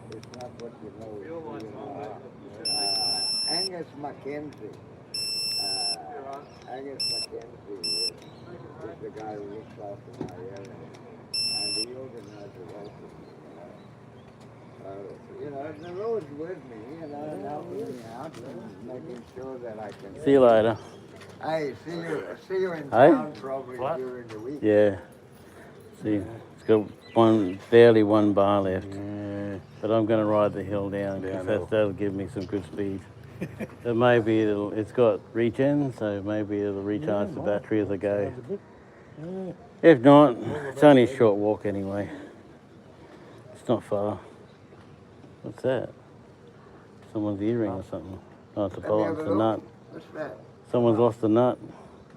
It's not what you know. Angus Mackenzie. Angus Mackenzie is the guy who looks after my area. And he organizes also. The road's with me, and helping me out and making sure that I can... See you later. Hey, see you in town probably during the week. Yeah. See, it's got barely one bar left. Yeah. But I'm going to ride the hill down because that'll give me some good speed. So maybe it's got regen, so maybe it'll recharge the battery as I go. If not, it's only a short walk anyway. It's not far. What's that? Someone's earring or something. Oh, it's a bolt, it's a nut. What's that? Someone's lost a nut.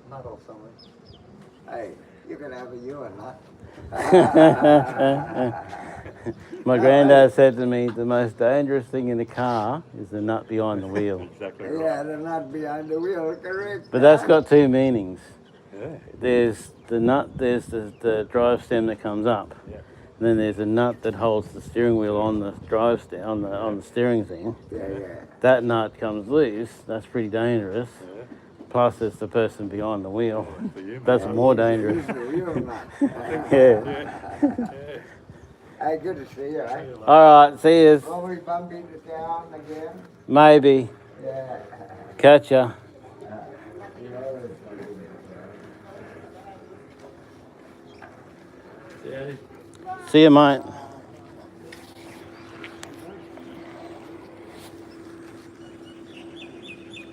Nut or something. Hey, you can have a nut. My granddad said to me, the most dangerous thing in the car is the nut behind the wheel. Exactly right. Yeah, the nut behind the wheel, correct. But that's got two meanings. Yeah. There's the nut, there's the drive stem that comes up. Yeah. And then there's a nut that holds the steering wheel on the drive stem, on the steering thing. Yeah, yeah. That nut comes loose, that's pretty dangerous. Yeah. Plus there's the person behind the wheel. That's more dangerous. Yeah. Hey, good to see you, eh? Alright, see you. Will we bump into town again? Maybe. Yeah. Catch ya. See you, mate.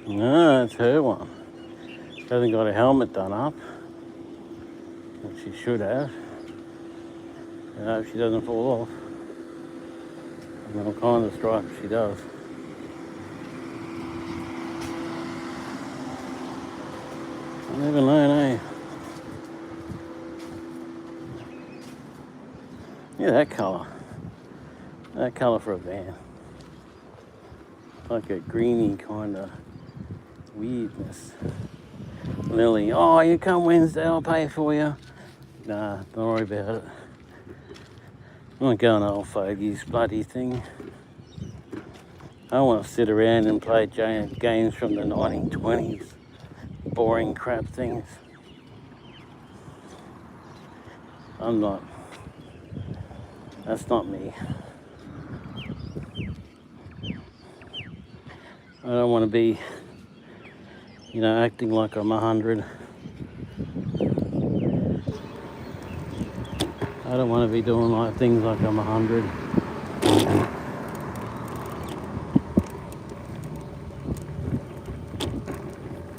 No, it's her one. She hasn't got a helmet done up, which she should have. I hope she doesn't fall off. And all kinds of stripes she does. I never know, eh? Yeah, that colour. That colour for a van. Like a greeny kind of weirdness. Lily, oh, you come Wednesday, I'll pay for you. Nah, don't worry about it. I'm not going to old fogey's bloody thing. I want to sit around and play giant games from the 1920s. Boring crap things. I'm not. That's not me. I don't want to be, acting like I'm 100. I don't want to be doing things like I'm 100.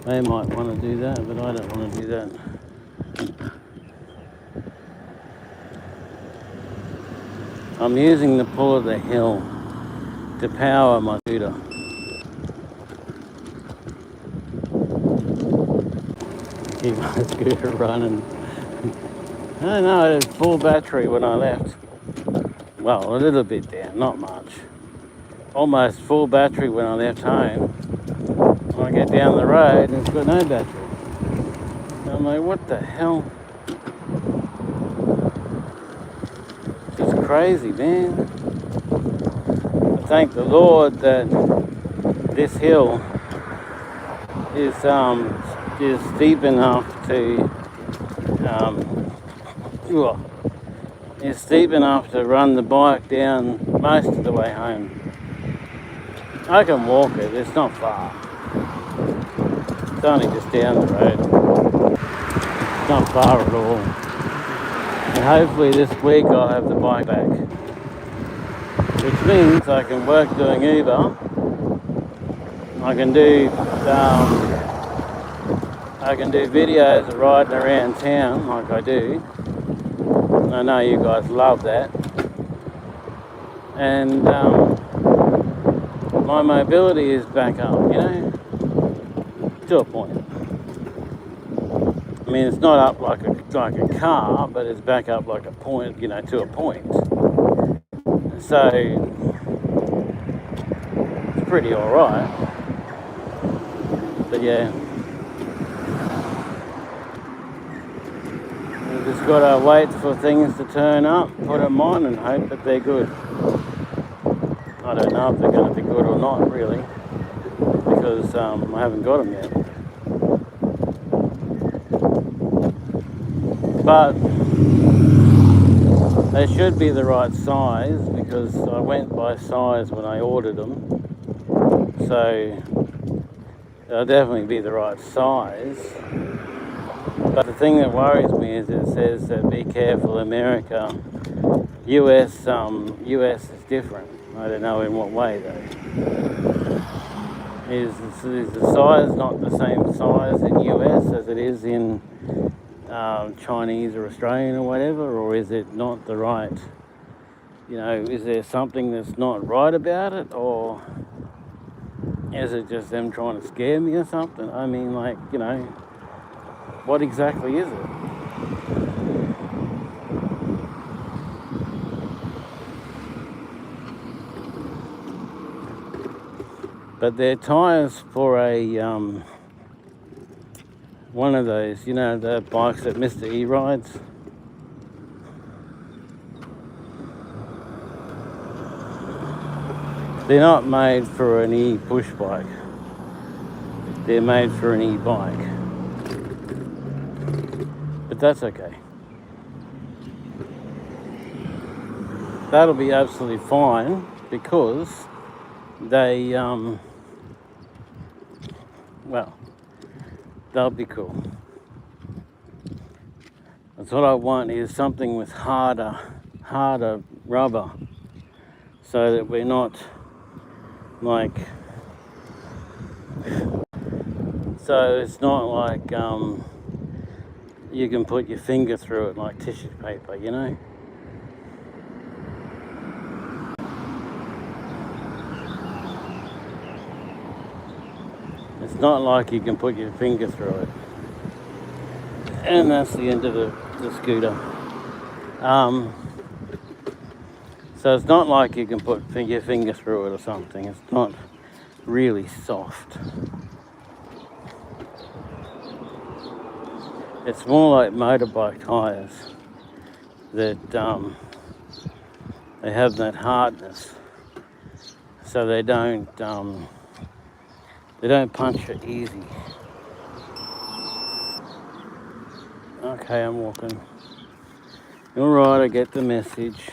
They might want to do that, but I don't want to do that. I'm using the pull of the hill to power my scooter. Keep my scooter running. I don't know, it had full battery when I left. Well, a little bit down, not much. Almost full battery when I left home. When I get down the road, it's got no battery. And I'm like, what the hell? It's crazy, man. I thank the Lord that this hill is steep enough to run the bike down most of the way home. I can walk it, it's not far. It's only just down the road. It's not far at all. And hopefully this week I'll have the bike back. Which means I can work doing Uber. I can do videos of riding around town like I do. I know you guys love that. And my mobility is back up, to a point. I mean, it's not up like a car, but it's back up like a point, to a point. So, it's pretty alright. But yeah. just gotta wait for things to turn up, put them on, and hope that they're good. I don't know if they're going to be good or not, really, because I haven't got them yet. But they should be the right size, because I went by size when I ordered them. So they'll definitely be the right size. But the thing that worries me is it says that be careful, America. US is different. I don't know in what way though. Is the size not the same size in US as it is in Chinese or Australian or whatever, or is it not the right? You know, is there something that's not right about it, or is it just them trying to scare me or something? I mean, like, you know, what exactly is it? But they're tyres for a one of those, you know, the bikes that Mr. E rides. They're not made for an e-push bike. They're made for an e-bike. But that's okay. That'll be absolutely fine, because they, well, they'll be cool. That's what I want, is something with harder rubber, so that we're not like, so it's not like you can put your finger through it like tissue paper, you know? It's not like you can put your finger through it. And that's the end of the scooter. So it's not like you can put your finger through it or something. It's not really soft. It's more like motorbike tyres that they have that hardness, so they don't punch it easy. Okay, I'm walking. All right, I get the message.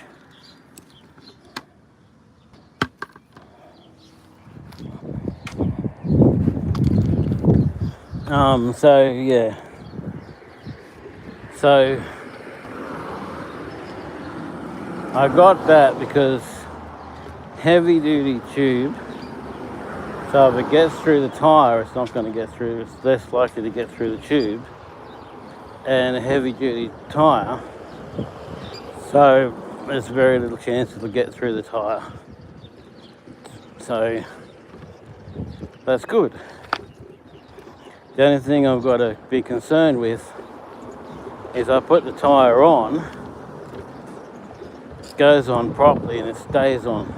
So yeah. So I got that because heavy duty tube. So if it gets through the tyre, it's not going to get through. It's less likely to get through the tube. And a heavy duty tyre, so there's very little chance it'll get through the tyre. So that's good. The only thing I've got to be concerned with is I put the tyre on, it goes on properly and it stays on.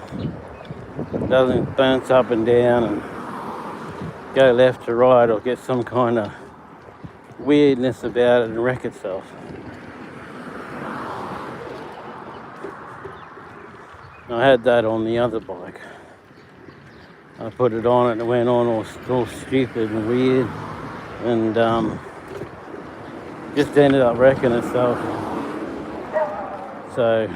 It doesn't bounce up and down and go left to right or get some kind of weirdness about it and wreck itself. I had that on the other bike. I put it on and it went on all stupid and weird, and just ended up wrecking itself. So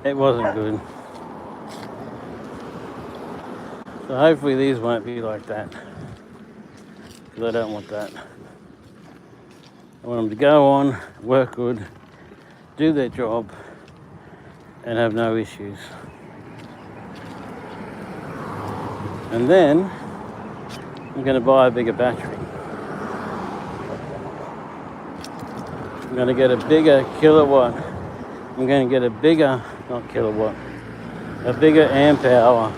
it wasn't good. So hopefully these won't be like that, because I don't want that. I want them to go on, work good, do their job, and have no issues. And then I'm going to buy a bigger battery. I'm going to get a bigger kilowatt. I'm going to get a bigger, not kilowatt, a bigger amp hour.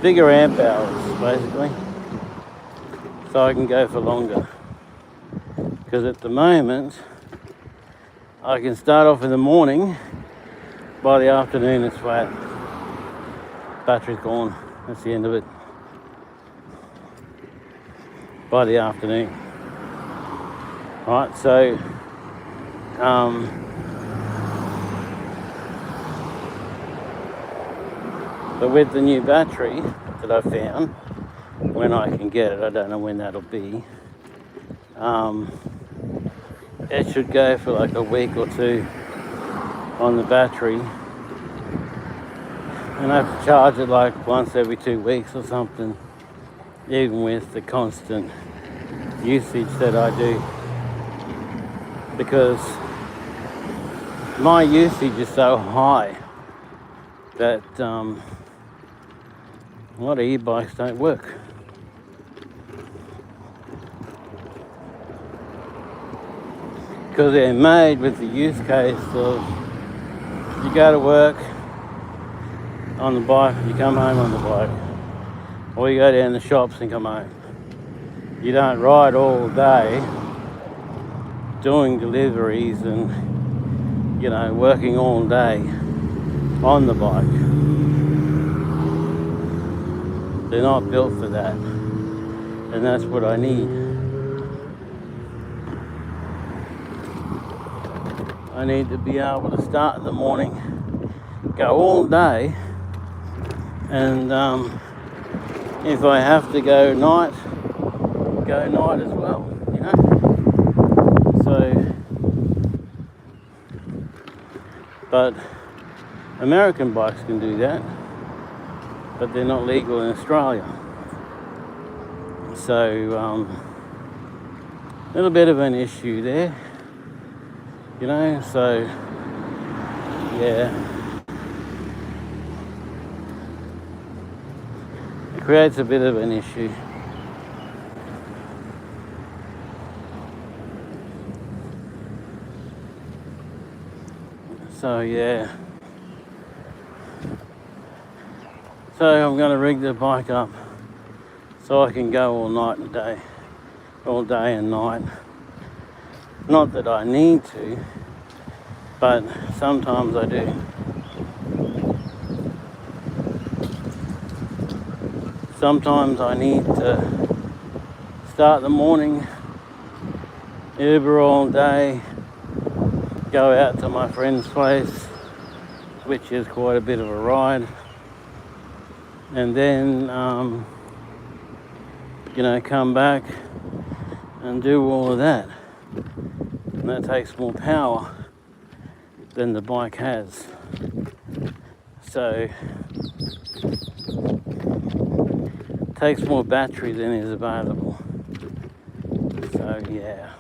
Bigger amp hours, basically, so I can go for longer. Because at the moment, I can start off in the morning, by the afternoon it's flat. Battery's gone, that's the end of it. By the afternoon. Right, so but with the new battery that I found, when I can get it, I don't know when that'll be, it should go for like a week or two on the battery, and I have to charge it like once every 2 weeks or something, even with the constant usage that I do, because my usage is so high that a lot of e-bikes don't work. Because they're made with the use case of you go to work on the bike, you come home on the bike, or you go down the shops and come home. You don't ride all day doing deliveries and, you know, working all day on the bike. They're not built for that, and that's what I need. I need to be able to start in the morning, go all day, and if I have to go night as well, you know. So, but American bikes can do that, but they're not legal in Australia. So, a little bit of an issue there, you know, so, yeah. It creates a bit of an issue. So, yeah. So I'm going to rig the bike up so I can go all day and night. Not that I need to, but sometimes I do. Sometimes I need to start the morning, Uber all day, go out to my friend's place, which is quite a bit of a ride, and then, you know, come back and do all of that. And that takes more power than the bike has. So, it takes more battery than is available. So, yeah.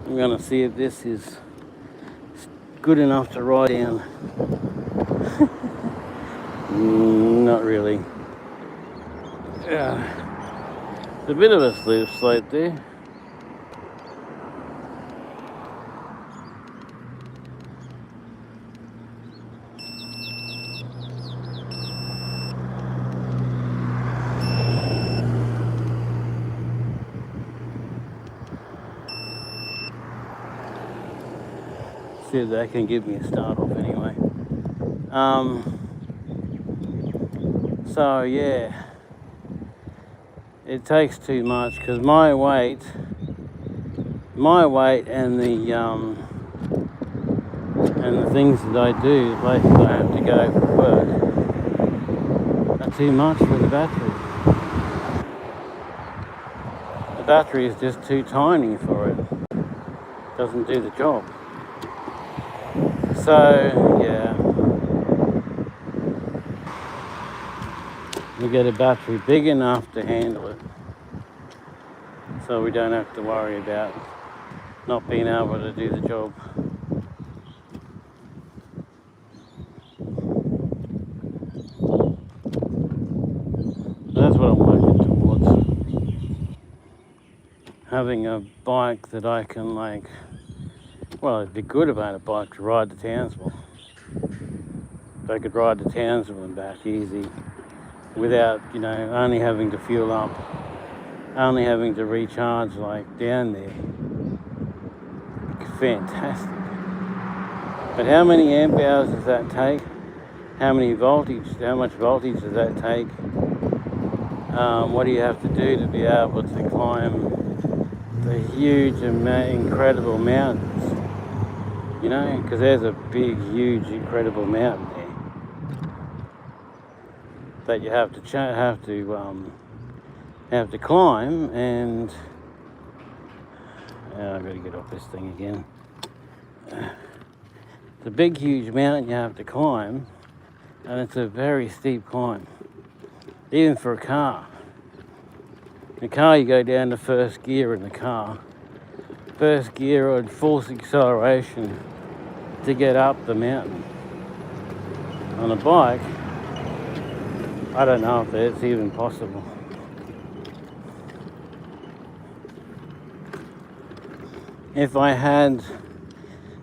I'm going to see if this is good enough to ride down. Not really. It's a bit of a slip slope there. See if that can give me a start off anyway. So yeah, it takes too much because my weight and the things that I do, the places I have to go for work, are too much for the battery. The battery is just too tiny for it. Doesn't do the job. So yeah, we get a battery big enough to handle it, so we don't have to worry about not being able to do the job. That's what I'm working towards. Having a bike that I can, like, well, it'd be good about a bike to ride to Townsville. If I could ride to Townsville and back easy without, you know, only having to fuel up, only having to recharge like down there. Fantastic. But how many amp hours does that take? how much voltage does that take? What do you have to do to be able to climb the huge and incredible mountains? You know, because there's a big, huge, incredible mountain there that you have to climb, and I've got to get off this thing again. It's a big, huge mountain you have to climb, and it's a very steep climb, even for a car. In a car, you go down to first gear in the car. First gear on full acceleration to get up the mountain. On a bike, I don't know if that's even possible. If I had,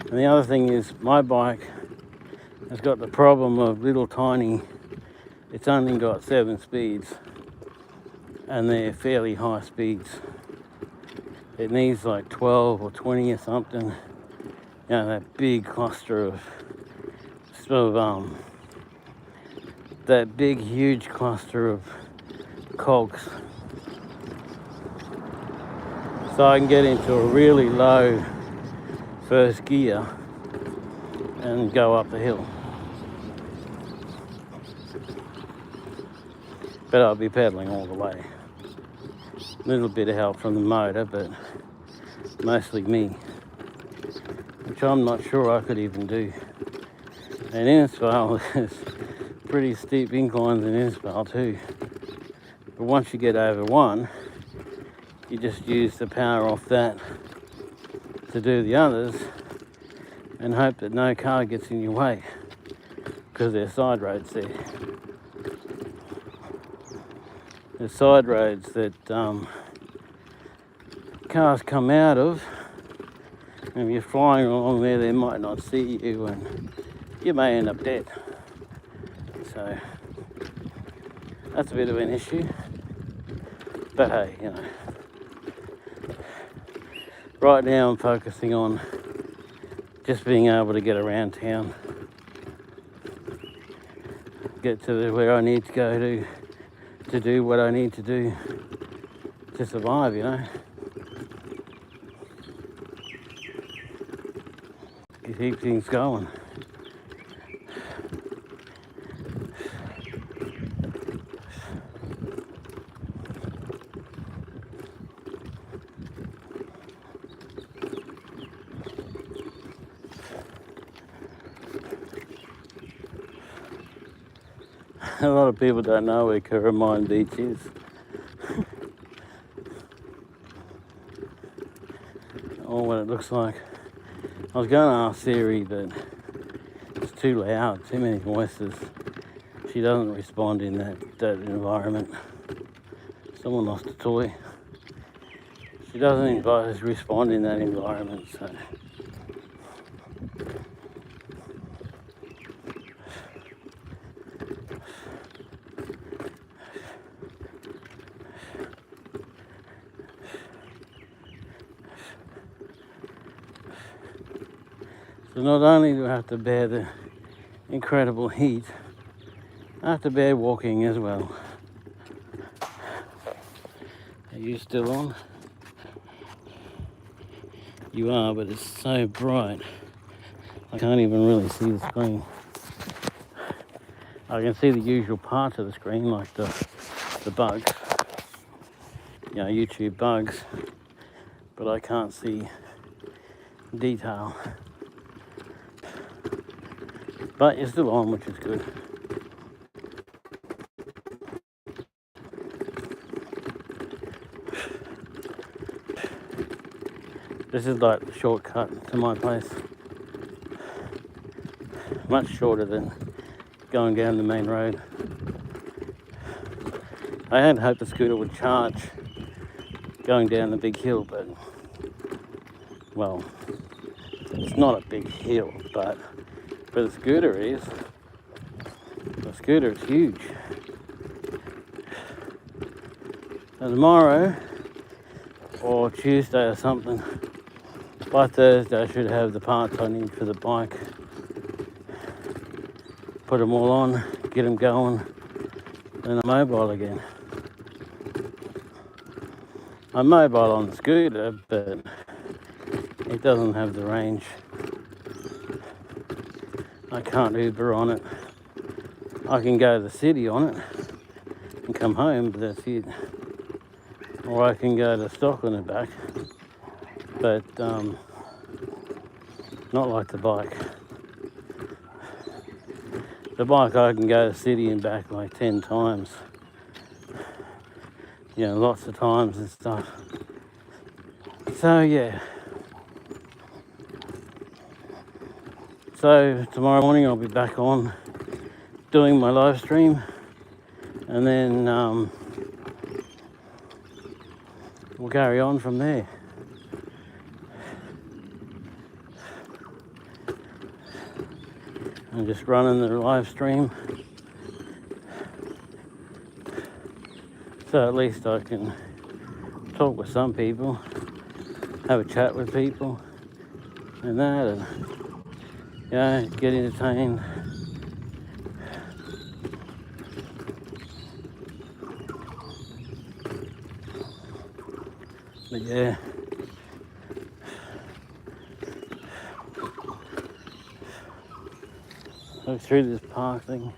and the other thing is my bike has got the problem of little tiny, it's only got 7 speeds and they're fairly high speeds. It needs like 12 or 20 or something. You know, that big cluster of that big huge cluster of cogs. So I can get into a really low first gear and go up the hill. But I'll be pedaling all the way. A little bit of help from the motor, but mostly me, which I'm not sure I could even do. And Innisfail, there's pretty steep inclines in Innisfail too. But once you get over one, you just use the power off that to do the others and hope that no car gets in your way, because there's side roads there. There's side roads that cars come out of, and if you're flying along there, they might not see you and you may end up dead. So that's a bit of an issue, but hey, you know, right now I'm focusing on just being able to get around town, get to where I need to go to do what I need to do to survive, you know. To keep things going. A lot of people don't know where Curramine Beach is. Or what it looks like. I was going to ask Siri, but it's too loud, too many voices. She doesn't respond in that environment. Someone lost a toy. She doesn't respond in that environment, so. So not only do I have to bear the incredible heat, I have to bear walking as well. Are you still on? You are, but it's so bright. I can't even really see the screen. I can see the usual parts of the screen, like the bugs. You know, YouTube bugs. But I can't see detail. But you're still on, which is good. This is like the shortcut to my place. Much shorter than going down the main road. I had hoped the scooter would charge going down the big hill, but, well, it's not a big hill, but for the scooter is. The scooter is huge. So tomorrow, or Tuesday or something, by Thursday I should have the parts I need for the bike put them all on, get them going, then I'm mobile again. I'm mobile on the scooter, but it doesn't have the range. I can't Uber on it. I can go to the city on it and come home, but that's it. Or I can go to Stockland and back, but not like the bike. The bike I can go to the city and back like 10 times. You know, lots of times and stuff. So yeah. So tomorrow morning I'll be back on doing my live stream, and then we'll carry on from there. I'm just running the live stream, so at least I can talk with some people, have a chat with people, and that, and you know, get entertained. But yeah. Look through this park thing,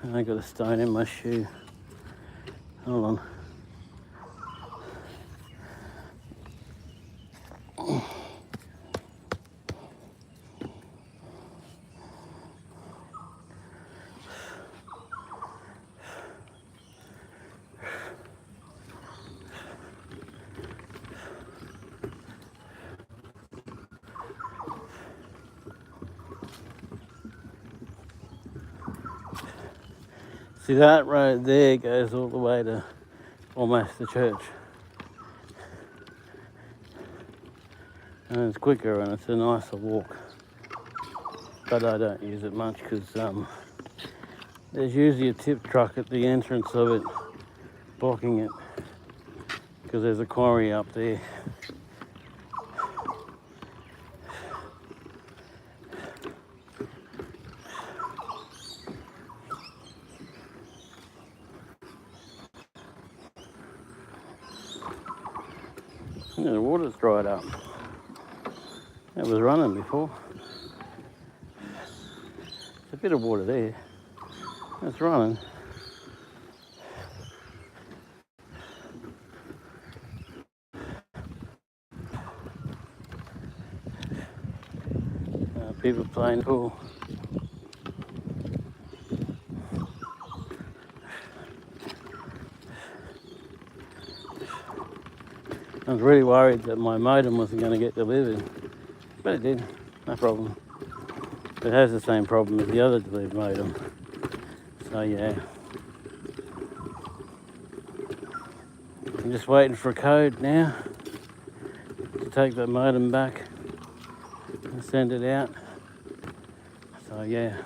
and I got a stone in my shoe. Hold on. See, that road there goes all the way to almost the church. And it's quicker and it's a nicer walk. But I don't use it much because there's usually a tip truck at the entrance of it, blocking it, because there's a quarry up there. Yeah, the water's dried up. It was running before. There's a bit of water there. It's running. People playing pool. I was really worried that my modem wasn't going to get delivered, but it did, no problem. It has the same problem as the other delivered modem, so yeah. I'm just waiting for a code now to take that modem back and send it out, so yeah.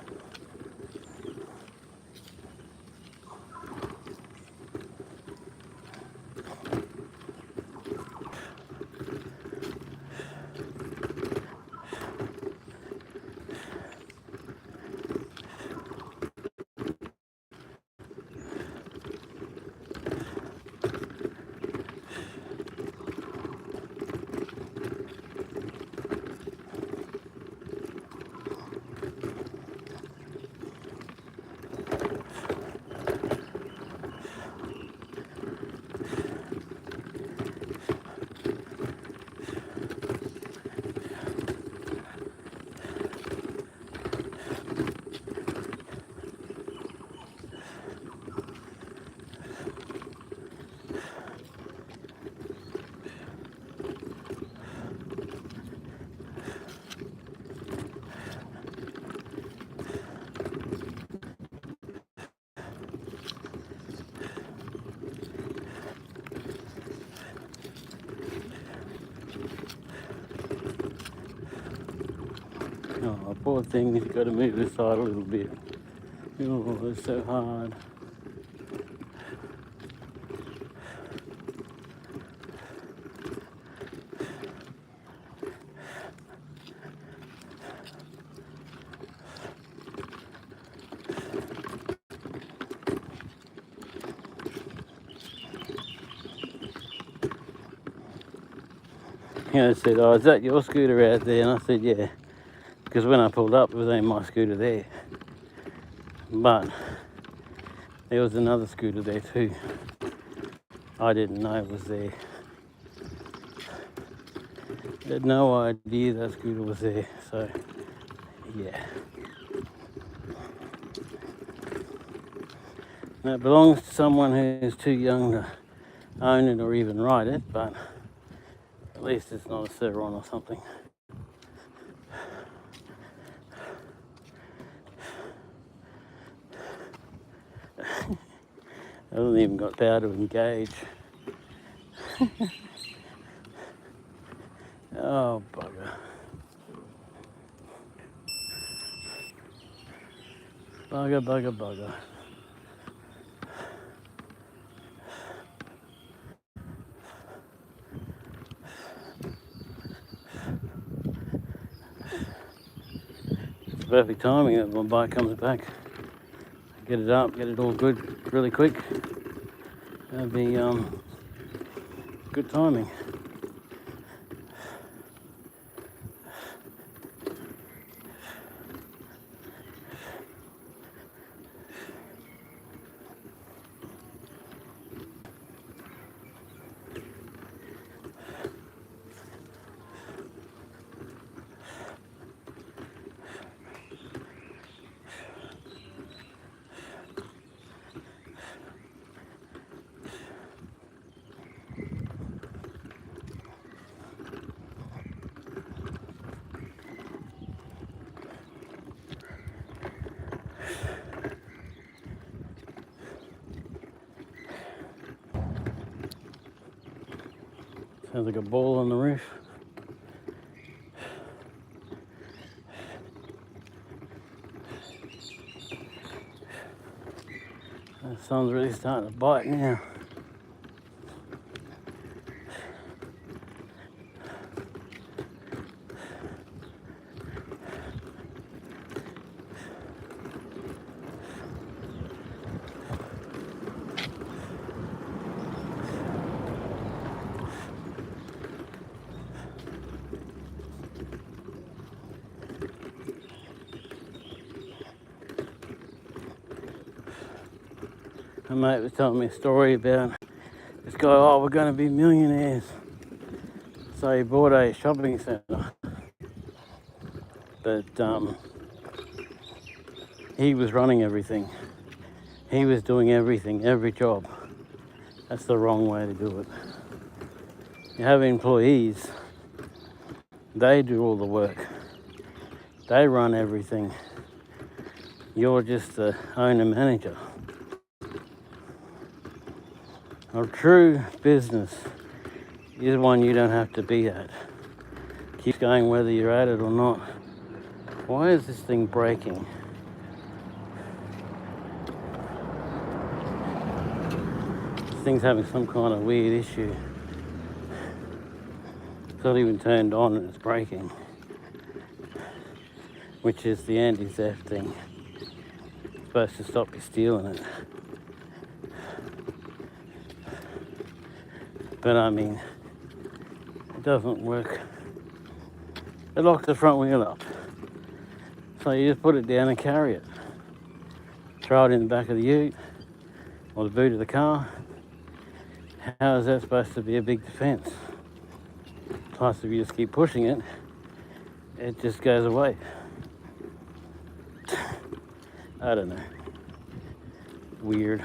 Oh, poor thing, he's got to move this side a little bit. Oh, it's so hard. said, "Oh, is that your scooter out there?" And I said, "Yeah," because when I pulled up, it was only my scooter there. But there was another scooter there too. I didn't know it was there. I had no idea that scooter was there, so yeah. Now, it belongs to someone who's too young to own it or even ride it, but at least it's not a Ceron or something. I haven't even got power to engage. Oh, bugger. Bugger, bugger, bugger. It's perfect timing that my bike comes back. Get it up, get it all good really quick. That'd be good timing. Sounds like a ball on the roof. The sun's really starting to bite now. My mate was telling me a story about this guy, oh, we're going to be millionaires. So he bought a shopping centre. But he was running everything. He was doing everything, every job. That's the wrong way to do it. You have employees, they do all the work. They run everything. You're just the owner manager. A true business is one you don't have to be at. Keeps going whether you're at it or not. Why is this thing breaking? This thing's having some kind of weird issue. It's not even turned on and it's breaking. Which is the anti-theft thing. It's supposed to stop you stealing it. But I mean, it doesn't work. It locks the front wheel up. So you just put it down and carry it. Throw it in the back of the ute or the boot of the car. How is that supposed to be a big defense? Plus, if you just keep pushing it, it just goes away. I don't know. Weird.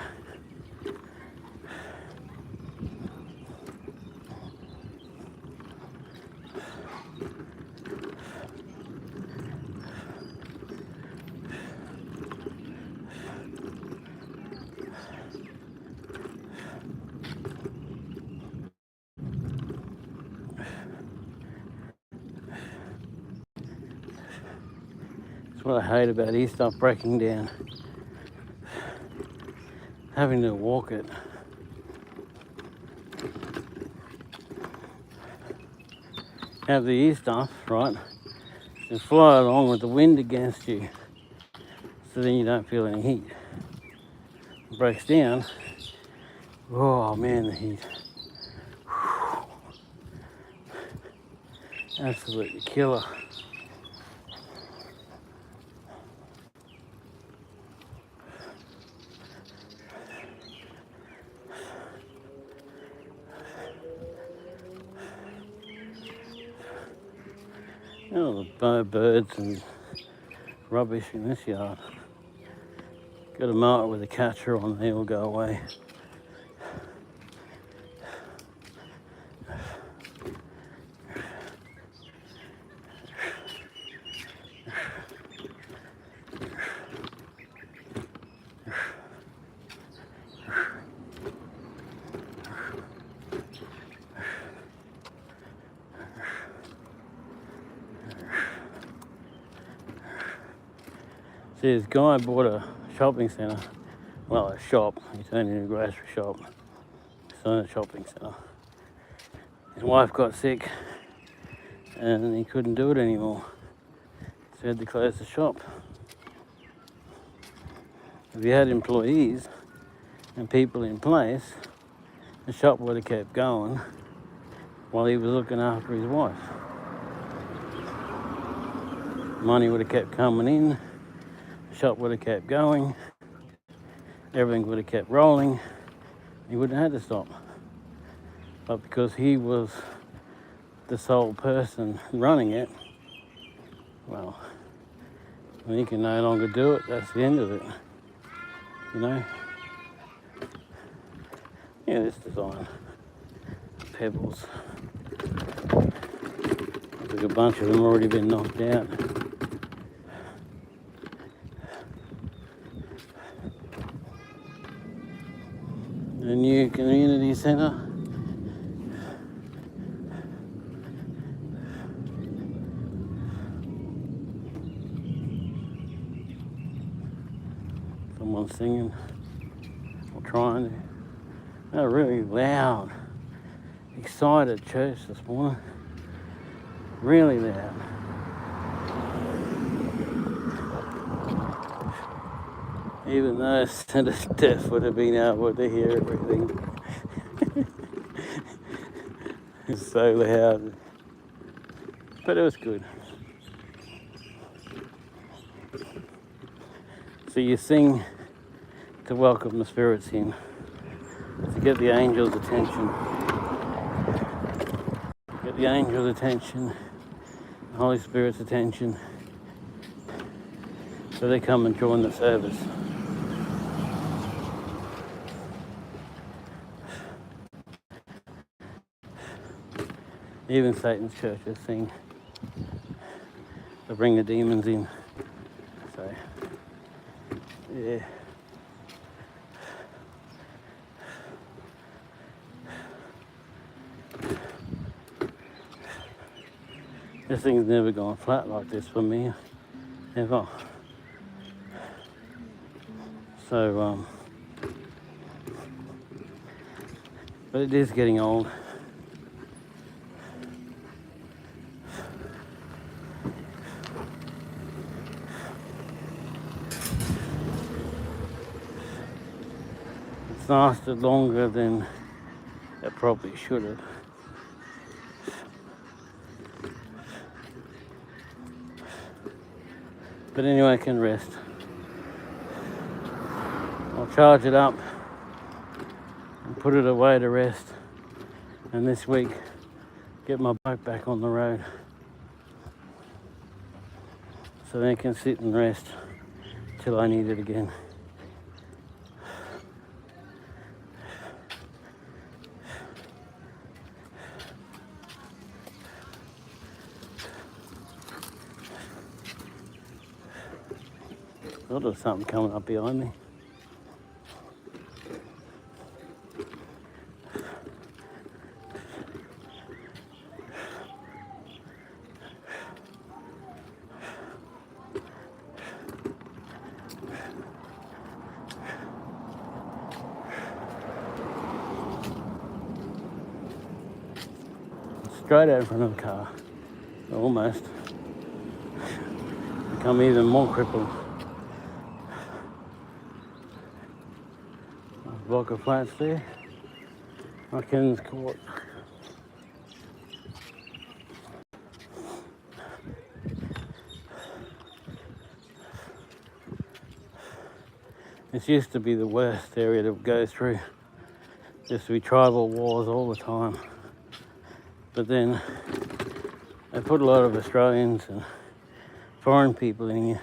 That's what I hate about e-stuff breaking down. Having to walk it. Have the e-stuff, right, and fly along with the wind against you, so then you don't feel any heat. It breaks down. Oh man, the heat. Absolutely killer. Oh, the birds and rubbish in this yard. Got to mow it with a catcher on, they will go away. See, this guy bought a shopping centre, well, a shop. He turned it into a grocery shop. It's not a shopping centre. His wife got sick and he couldn't do it anymore, so he had to close the shop. If he had employees and people in place, the shop would have kept going while he was looking after his wife. Money would have kept coming in, the shop would have kept going, everything would have kept rolling, he wouldn't have had to stop. But because he was the sole person running it, well, when he can no longer do it, that's the end of it, you know? Yeah, this design, pebbles. Looks like a bunch of them already been knocked out. A new community centre. Someone's singing or trying to. They're really loud, excited church this morning. Really loud. Even though Centre Deaf would have been able to hear everything. It's so loud. But it was good. So you sing to welcome the spirits in, to get the angels' attention. Get the angels' attention, the Holy Spirit's attention, so they come and join the service. Even Satan's churches sing to bring the demons in. So, yeah. This thing's never gone flat like this for me, ever. So, but it is getting old. It's lasted longer than it probably should have. But anyway, I can rest. I'll charge it up and put it away to rest. And this week, get my bike back on the road. So then I can sit and rest till I need it again. Oh, there's something coming up behind me. Straight out in front of the car. Almost. Become even more crippled. Block of flats there. Watkins Court. It used to be the worst area to go through. Used to be tribal wars all the time. But then they put a lot of Australians and foreign people in here,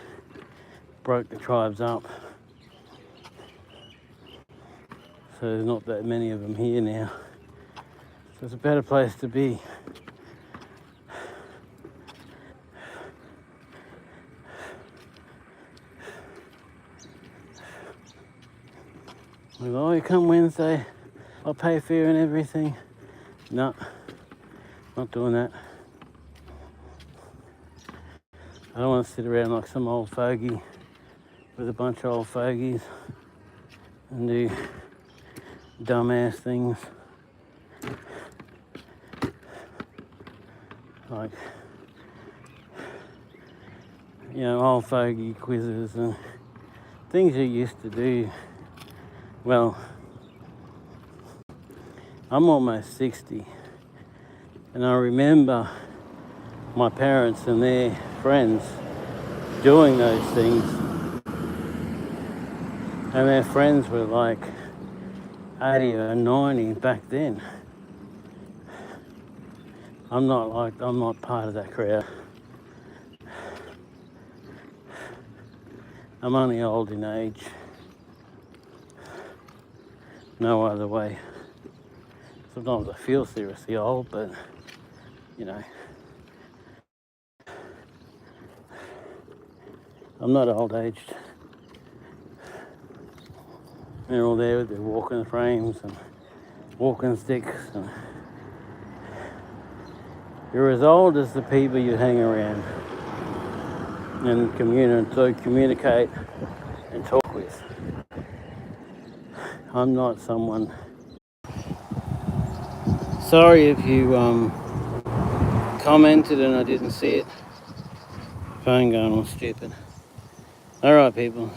broke the tribes up. So there's not that many of them here now. So it's a better place to be. Like, oh, you come Wednesday, I'll pay fare and everything. No, not doing that. I don't want to sit around like some old fogey with a bunch of old fogies and do dumbass things. Like, you know, old fogey quizzes and things you used to do. Well, I'm almost 60, and I remember my parents and their friends doing those things, and their friends were like 80 or 90 back then. I'm not part of that crowd. I'm only old in age. No other way. Sometimes I feel seriously old, but you know, I'm not old aged. They're all there with their walking frames and walking sticks, and you're as old as the people you hang around and communicate and talk with. I'm not someone. Sorry if you commented and I didn't see it. Phone going all stupid. All right, people.